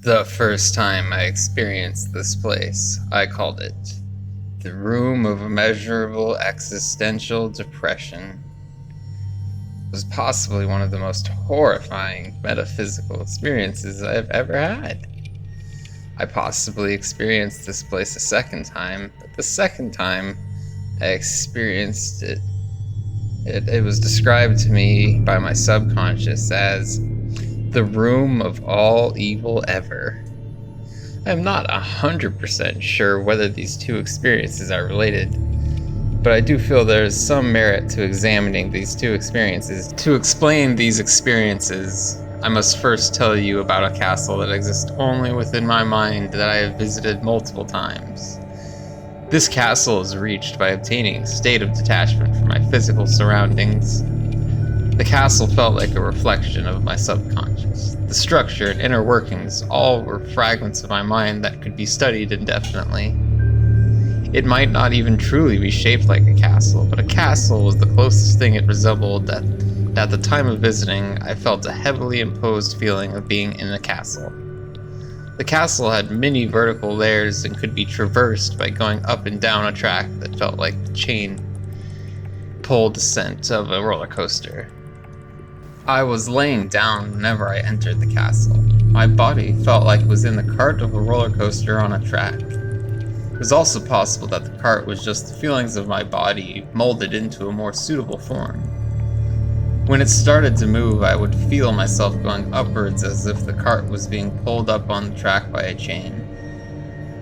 The first time I experienced this place, I called it the room of immeasurable existential depression. It was possibly one of the most horrifying metaphysical experiences I've ever had. I possibly experienced this place a second time, but the second time I experienced it, it was described to me by my subconscious as the room of all evil ever. I'm not 100% sure whether these two experiences are related, but I do feel there is some merit to examining these two experiences. To explain these experiences, I must first tell you about a castle that exists only within my mind that I have visited multiple times. This castle is reached by obtaining a state of detachment from my physical surroundings. The castle felt like a reflection of my subconscious. The structure and inner workings all were fragments of my mind that could be studied indefinitely. It might not even truly be shaped like a castle, but a castle was the closest thing it resembled that at the time of visiting, I felt a heavily imposed feeling of being in a castle. The castle had many vertical layers and could be traversed by going up and down a track that felt like the chain-pull descent of a roller coaster. I was laying down whenever I entered the castle. My body felt like it was in the cart of a roller coaster on a track. It was also possible that the cart was just the feelings of my body molded into a more suitable form. When it started to move, I would feel myself going upwards as if the cart was being pulled up on the track by a chain.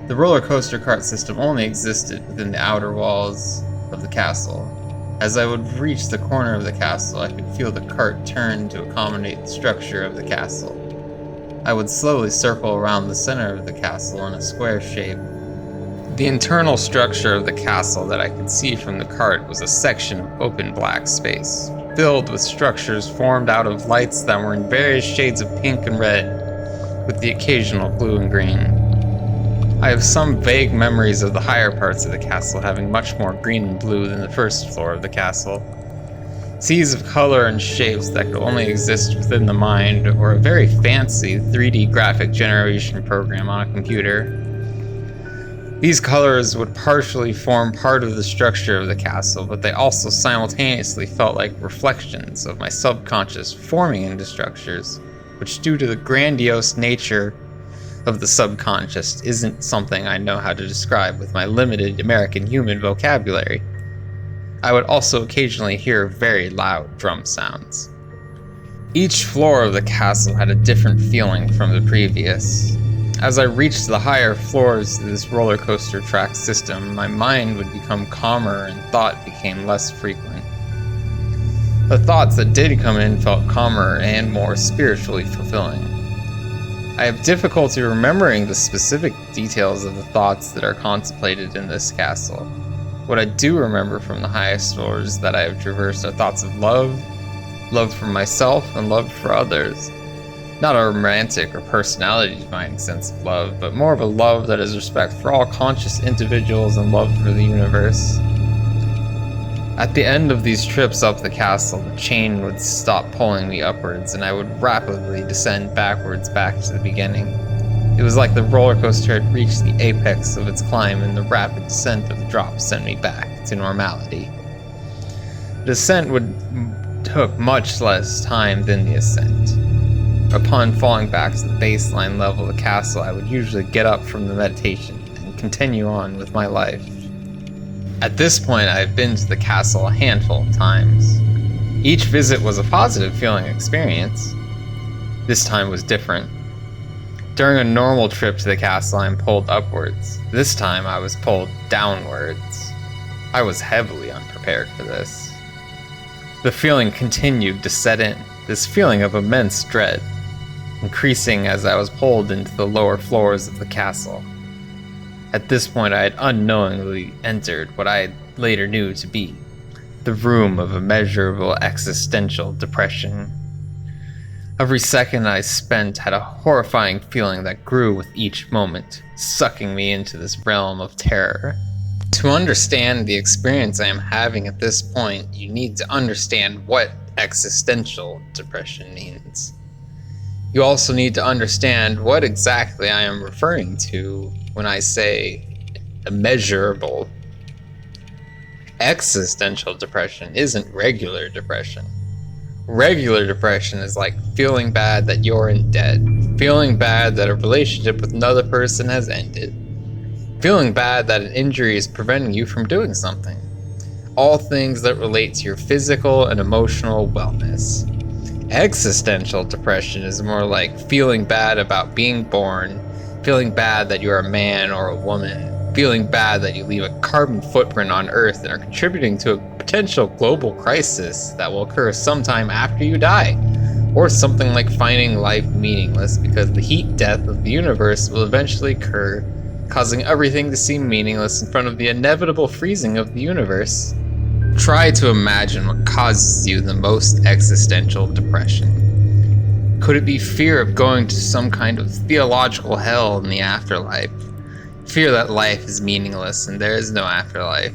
The roller coaster cart system only existed within the outer walls of the castle. As I would reach the corner of the castle, I could feel the cart turn to accommodate the structure of the castle. I would slowly circle around the center of the castle in a square shape. The internal structure of the castle that I could see from the cart was a section of open black space, filled with structures formed out of lights that were in various shades of pink and red, with the occasional blue and green. I have some vague memories of the higher parts of the castle having much more green and blue than the first floor of the castle. Seas of color and shapes that could only exist within the mind or a very fancy 3D graphic generation program on a computer. These colors would partially form part of the structure of the castle, but they also simultaneously felt like reflections of my subconscious forming into structures, which, due to the grandiose nature of the subconscious, isn't something I know how to describe with my limited American human vocabulary. I would also occasionally hear very loud drum sounds. Each floor of the castle had a different feeling from the previous. As I reached the higher floors of this roller coaster track system, my mind would become calmer and thought became less frequent. The thoughts that did come in felt calmer and more spiritually fulfilling. I have difficulty remembering the specific details of the thoughts that are contemplated in this castle. What I do remember from the highest floors that I have traversed are thoughts of love for myself, and love for others. Not a romantic or personality-defining sense of love, but more of a love that is respect for all conscious individuals and love for the universe. At the end of these trips up the castle, the chain would stop pulling me upwards, and I would rapidly descend backwards back to the beginning. It was like the roller coaster had reached the apex of its climb, and the rapid descent of the drop sent me back to normality. The descent took much less time than the ascent. Upon falling back to the baseline level of the castle, I would usually get up from the meditation and continue on with my life. At this point, I have been to the castle a handful of times. Each visit was a positive feeling experience. This time was different. During a normal trip to the castle, I am pulled upwards. This time, I was pulled downwards. I was heavily unprepared for this. The feeling continued to set in, this feeling of immense dread, increasing as I was pulled into the lower floors of the castle. At this point, I had unknowingly entered what I later knew to be the room of immeasurable existential depression. Every second I spent had a horrifying feeling that grew with each moment, sucking me into this realm of terror. To understand the experience I am having at this point, you need to understand what existential depression means. You also need to understand what exactly I am referring to when I say immeasurable. Existential depression isn't regular depression. Regular depression is like feeling bad that you're in debt, feeling bad that a relationship with another person has ended, feeling bad that an injury is preventing you from doing something. All things that relate to your physical and emotional wellness. Existential depression is more like feeling bad about being born, feeling bad that you're a man or a woman, feeling bad that you leave a carbon footprint on Earth and are contributing to a potential global crisis that will occur sometime after you die. Or something like finding life meaningless because the heat death of the universe will eventually occur, causing everything to seem meaningless in front of the inevitable freezing of the universe. Try to imagine what causes you the most existential depression. Could it be fear of going to some kind of theological hell in the afterlife? Fear that life is meaningless and there is no afterlife.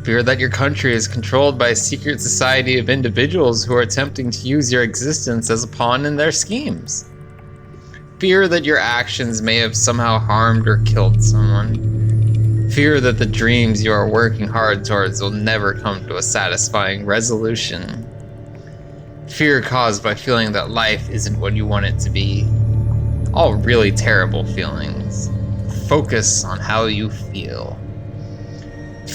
Fear that your country is controlled by a secret society of individuals who are attempting to use your existence as a pawn in their schemes. Fear that your actions may have somehow harmed or killed someone. Fear that the dreams you are working hard towards will never come to a satisfying resolution. Fear caused by feeling that life isn't what you want it to be. All really terrible feelings. Focus on how you feel.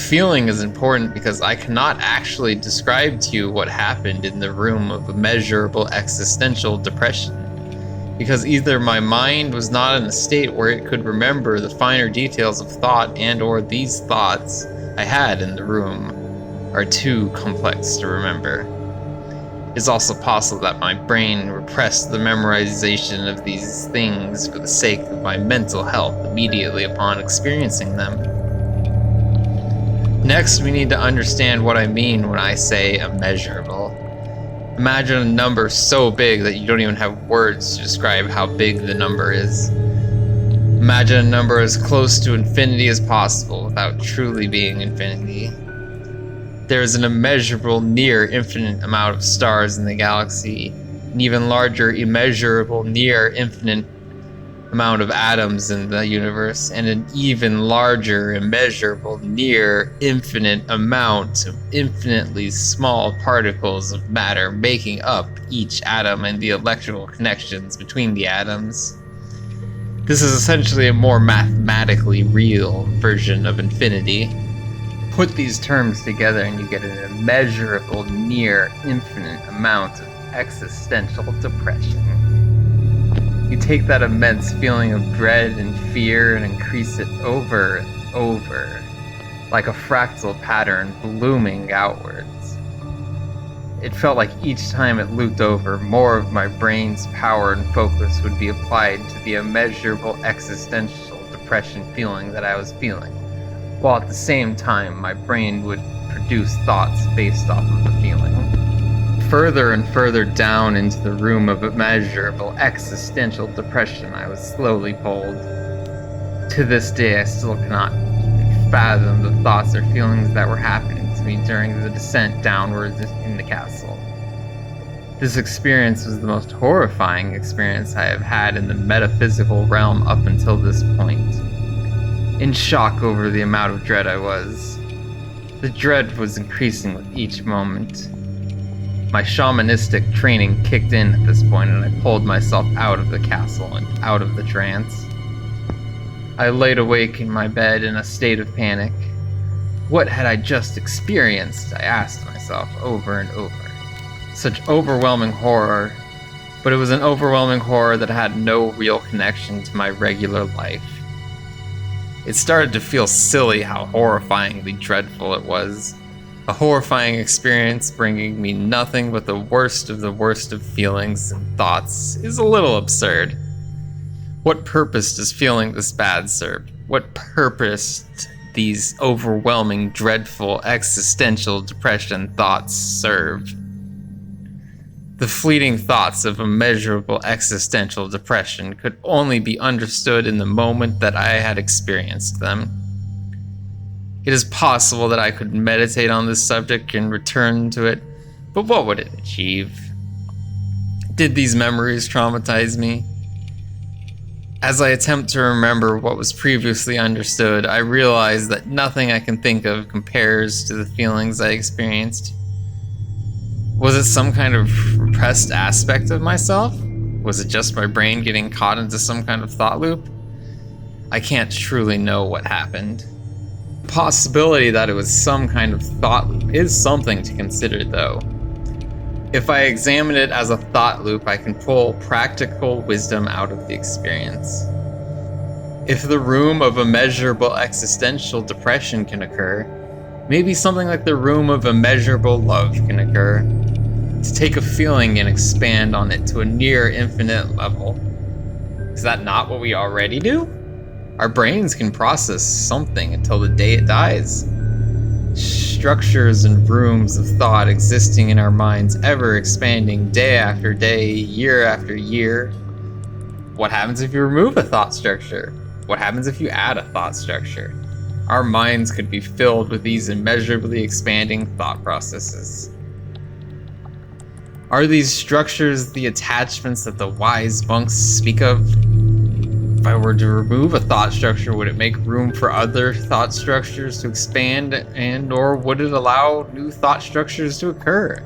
Feeling is important because I cannot actually describe to you what happened in the room of immeasurable existential depression, because either my mind was not in a state where it could remember the finer details of thought, and or these thoughts I had in the room are too complex to remember. It's also possible that my brain repressed the memorization of these things for the sake of my mental health immediately upon experiencing them. Next, we need to understand what I mean when I say immeasurable. Imagine a number so big that you don't even have words to describe how big the number is. Imagine a number as close to infinity as possible without truly being infinity. There is an immeasurable, near infinite amount of stars in the galaxy, an even larger, immeasurable, near infinite amount of atoms in the universe, and an even larger, immeasurable, near infinite amount of infinitely small particles of matter making up each atom and the electrical connections between the atoms. This is essentially a more mathematically real version of infinity. Put these terms together and you get an immeasurable, near infinite amount of existential depression. You take that immense feeling of dread and fear and increase it over and over, like a fractal pattern blooming outwards. It felt like each time it looped over, more of my brain's power and focus would be applied to the immeasurable existential depression feeling that I was feeling, while at the same time my brain would produce thoughts based off of the feeling. Further and further down into the room of immeasurable existential depression I was slowly pulled. To this day I still cannot even fathom the thoughts or feelings that were happening to me during the descent downwards in the castle. This experience was the most horrifying experience I have had in the metaphysical realm up until this point. In shock over the amount of dread I was. The dread was increasing with each moment. My shamanistic training kicked in at this point and I pulled myself out of the castle and out of the trance. I laid awake in my bed in a state of panic. What had I just experienced? I asked myself over and over. Such overwhelming horror, but it was an overwhelming horror that had no real connection to my regular life. It started to feel silly how horrifyingly dreadful it was. A horrifying experience bringing me nothing but the worst of feelings and thoughts is a little absurd. What purpose does feeling this bad serve? What purpose these overwhelming, dreadful, existential depression thoughts serve? The fleeting thoughts of immeasurable existential depression could only be understood in the moment that I had experienced them. It is possible that I could meditate on this subject and return to it, but what would it achieve? Did these memories traumatize me? As I attempt to remember what was previously understood, I realize that nothing I can think of compares to the feelings I experienced. Was it some kind of repressed aspect of myself? Was it just my brain getting caught into some kind of thought loop? I can't truly know what happened. The possibility that it was some kind of thought loop is something to consider, though. If I examine it as a thought loop, I can pull practical wisdom out of the experience. If the room of immeasurable existential depression can occur, maybe something like the room of immeasurable love can occur. To take a feeling and expand on it to a near infinite level. Is that not what we already do? Our brains can process something until the day it dies. Structures and rooms of thought existing in our minds, ever expanding day after day, year after year. What happens if you remove a thought structure? What happens if you add a thought structure? Our minds could be filled with these immeasurably expanding thought processes. Are these structures the attachments that the wise monks speak of? If I were to remove a thought structure, would it make room for other thought structures to expand, or would it allow new thought structures to occur?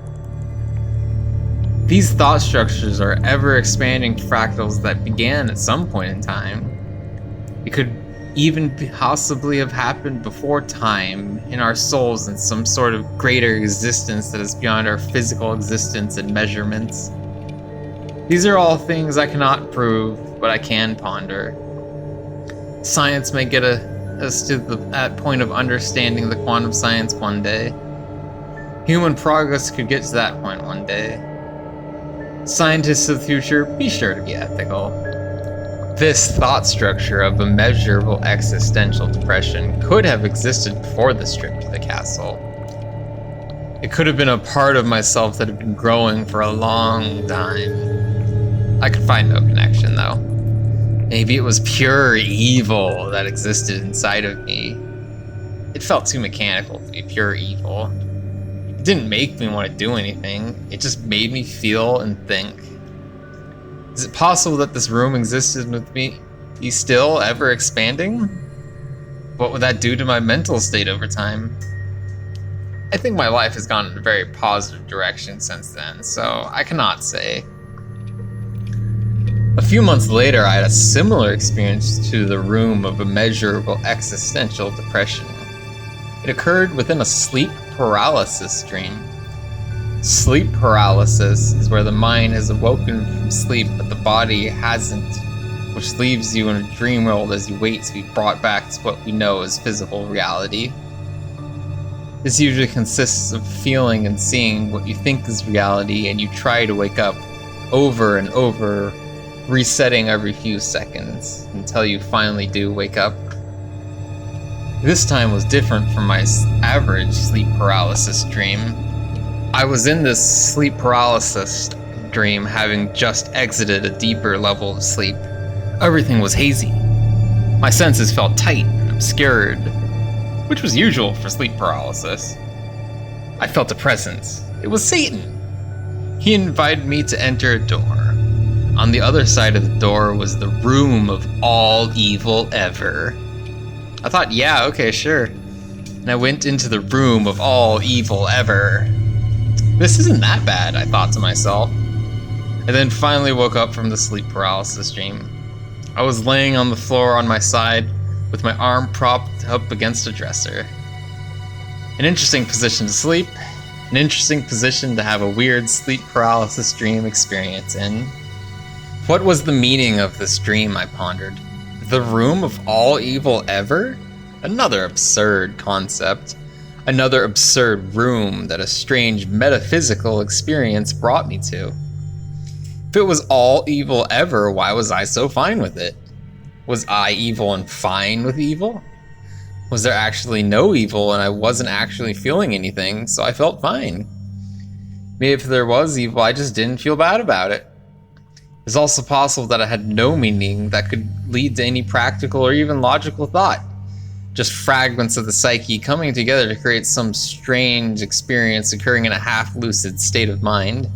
These thought structures are ever-expanding fractals that began at some point in time. It could even possibly have happened before time in our souls in some sort of greater existence that is beyond our physical existence and measurements. These are all things I cannot prove, but I can ponder. Science may get us to that point of understanding the quantum science one day. Human progress could get to that point one day. Scientists of the future, be sure to be ethical. This thought structure of immeasurable existential depression could have existed before this trip to the castle. It could have been a part of myself that had been growing for a long time. I could find no connection, though. Maybe it was pure evil that existed inside of me. It felt too mechanical to be pure evil. It didn't make me want to do anything. It just made me feel and think. Is it possible that this room existed with me? He's still ever expanding? What would that do to my mental state over time? I think my life has gone in a very positive direction since then, so I cannot say. A few months later, I had a similar experience to the room of immeasurable existential depression. It occurred within a sleep paralysis dream. Sleep paralysis is where the mind has awoken from sleep, but the body hasn't, which leaves you in a dream world as you wait to be brought back to what we know as physical reality. This usually consists of feeling and seeing what you think is reality, and you try to wake up over and over, resetting every few seconds until you finally do wake up. This time was different from my average sleep paralysis dream. I was in this sleep paralysis dream having just exited a deeper level of sleep. Everything was hazy. My senses felt tight and obscured, which was usual for sleep paralysis. I felt a presence. It was Satan. He invited me to enter a door. On the other side of the door was the room of all evil ever. I thought, yeah, okay, sure. And I went into the room of all evil ever. This isn't that bad, I thought to myself. I then finally woke up from the sleep paralysis dream. I was laying on the floor on my side with my arm propped up against a dresser. An interesting position to sleep, an interesting position to have a weird sleep paralysis dream experience in. What was the meaning of this dream, I pondered. The room of all evil ever? Another absurd concept. Another absurd room that a strange metaphysical experience brought me to. If it was all evil ever, why was I so fine with it? Was I evil and fine with evil? Was there actually no evil and I wasn't actually feeling anything, so I felt fine? Maybe if there was evil, I just didn't feel bad about it. It's also possible that it had no meaning that could lead to any practical or even logical thought. Just fragments of the psyche coming together to create some strange experience occurring in a half-lucid state of mind.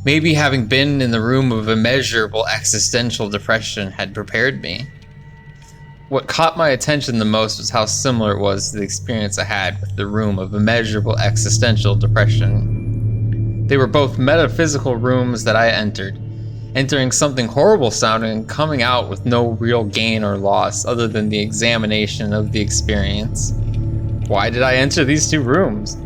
Maybe having been in the room of immeasurable existential depression had prepared me. What caught my attention the most was how similar it was to the experience I had with the room of immeasurable existential depression. They were both metaphysical rooms that I entered, entering something horrible sounding and coming out with no real gain or loss other than the examination of the experience. Why did I enter these two rooms?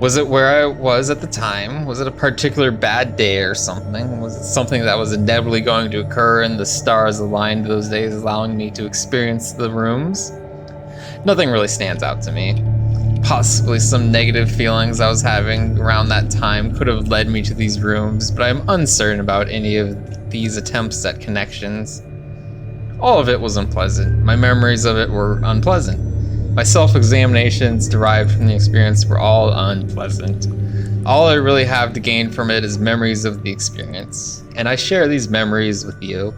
Was it where I was at the time? Was it a particular bad day or something? Was it something that was inevitably going to occur and the stars aligned those days allowing me to experience the rooms? Nothing really stands out to me. Possibly some negative feelings I was having around that time could have led me to these rooms, but I'm uncertain about any of these attempts at connections. All of it was unpleasant. My memories of it were unpleasant. My self-examinations derived from the experience were all unpleasant. All I really have to gain from it is memories of the experience, and I share these memories with you.